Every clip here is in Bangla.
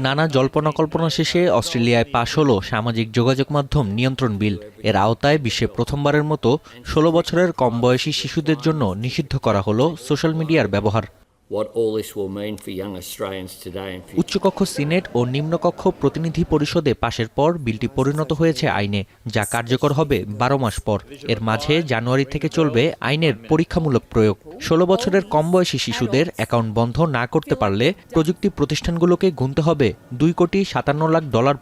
নানা জল্পনা কল্পনা শেষে অস্ট্রেলিয়ায় পাশ হলো সামাজিক যোগাযোগ মাধ্যম নিয়ন্ত্রণ বিল। এর আওতায় বিশ্বে প্রথমবারের মতো ১৬ বছরের কম বয়সী শিশুদের জন্য নিষিদ্ধ করা হলো সোশ্যাল মিডিয়ার ব্যবহার। উচ্চকক্ষ সিনেট ও নিম্নকক্ষ প্রতিনিধি পরিষদে পাশের পর বিলটি পরিণত হয়েছে আইনে, যা কার্যকর হবে ১২ মাস পর। এর মাঝে জানুয়ারি থেকে চলবে আইনের পরীক্ষামূলক প্রয়োগ। ১৬ বছরের কম বয়সী শিশুদের অ্যাকাউন্ট বন্ধ না করতে পারলে প্রযুক্তি প্রতিষ্ঠানগুলোকে গুনতে হবে $2.57 কোটি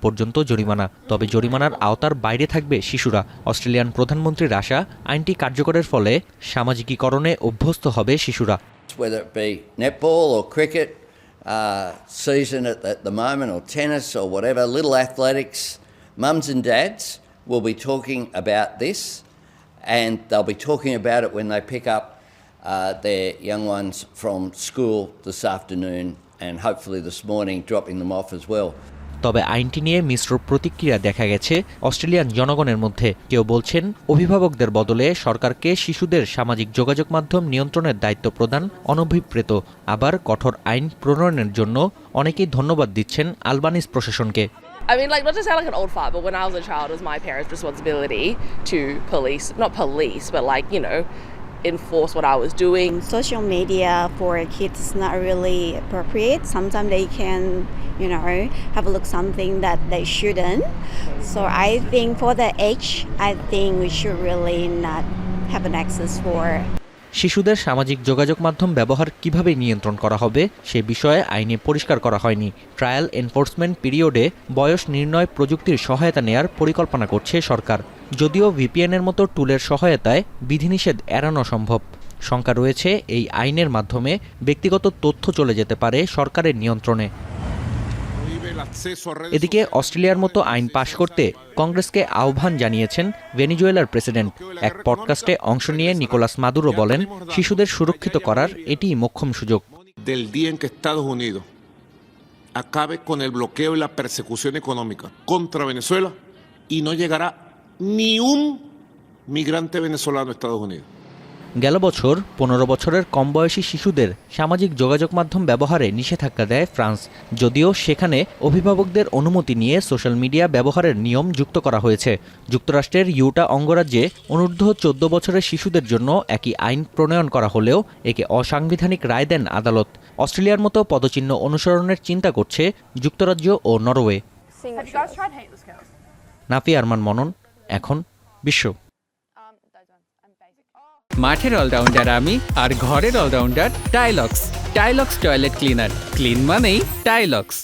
পর্যন্ত জরিমানা। তবে জরিমানার আওতার বাইরে থাকবে শিশুরা। অস্ট্রেলিয়ান প্রধানমন্ত্রীর আশা, আইনটি কার্যকরের ফলে সামাজিকীকরণে অভ্যস্ত হবে শিশুরা। Whether it be netball or cricket season at the moment, or tennis or whatever, little athletics, mums and dads will be talking about this, and they'll be talking about it when they pick up their young ones from school this afternoon, and hopefully this morning dropping them off as well. তবে আইনটি নিয়ে মিশ্র প্রতিক্রিয়া দেখা গেছে অস্ট্রেলিয়ান জনগণের মধ্যে। কেউ বলছেন অভিভাবকদের বদলে সরকারকে শিশুদের সামাজিক যোগাযোগ মাধ্যম নিয়ন্ত্রণের দায়িত্ব প্রদান অনভিপ্রেত। আবার কঠোর আইন প্রণয়নের জন্য অনেকেই ধন্যবাদ দিচ্ছেন আলবানিজ প্রশাসনকে। I mean, like, not to sound like an old fart, but when I was a child, it was my parents' responsibility to not police, but like, you know, enforce what I was doing. Social media for kids is not really appropriate. Sometimes they can, have a look something that they shouldn't. So I think for the age, I think we should really not have an access for. শিশুদের সামাজিক যোগাযোগ মাধ্যম ব্যবহার কিভাবে নিয়ন্ত্রণ করা হবে সে বিষয়ে আইনে পরিষ্কার করা হয়নি। ট্রায়াল এনফোর্সমেন্ট পিরিয়ডে বয়স নির্ণয় প্রযুক্তির সহায়তা নেয়ার পরিকল্পনা করছে সরকার। যদিও ভিপিএনের মতো টুলের সহায়তায় বিধিনিষেধ এড়ানো সম্ভব। শঙ্কা রয়েছে এই আইনের মাধ্যমে ব্যক্তিগত তথ্য চলে যেতে পারে সরকারের নিয়ন্ত্রণে। এদিকে অস্ট্রেলিয়ার মতো আইন পাশ করতে কংগ্রেসকে আহ্বান জানিয়েছেন ভেনেজুয়েলার প্রেসিডেন্ট। এক পডকাস্টে অংশ নিয়ে নিকোলাস মাদুরো বলেন, শিশুদের সুরক্ষিত করার এটিই মোক্ষম সুযোগ। Del día en que Estados Unidos acabe con el bloqueo y la persecución económica contra Venezuela y no llegará ni un migrante venezolano a Estados Unidos. গেল বছর ১৫ বছরের কম বয়সী শিশুদের সামাজিক যোগাযোগ মাধ্যম ব্যবহারে নিষেধাজ্ঞা দেয় ফ্রান্স। যদিও সেখানে অভিভাবকদের অনুমতি নিয়ে সোশ্যাল মিডিয়া ব্যবহারের নিয়ম যুক্ত করা হয়েছে। যুক্তরাষ্ট্রের ইউটা অঙ্গরাজ্যে অনূর্ধ্ব ১৪ বছরের শিশুদের জন্য একই আইন প্রণয়ন করা হলেও একে অসাংবিধানিক রায় দেন আদালত। অস্ট্রেলিয়ার মতো পদচিহ্ন অনুসরণের চিন্তা করছে যুক্তরাজ্য ও নরওয়ে। নাফি আরমান মনন, এখন বিশ্ব। মাঠের অলরাউন্ডার আমি, আর ঘরের allrounder Tilex. Tilex toilet cleaner, clean মানেই টাইলক্স।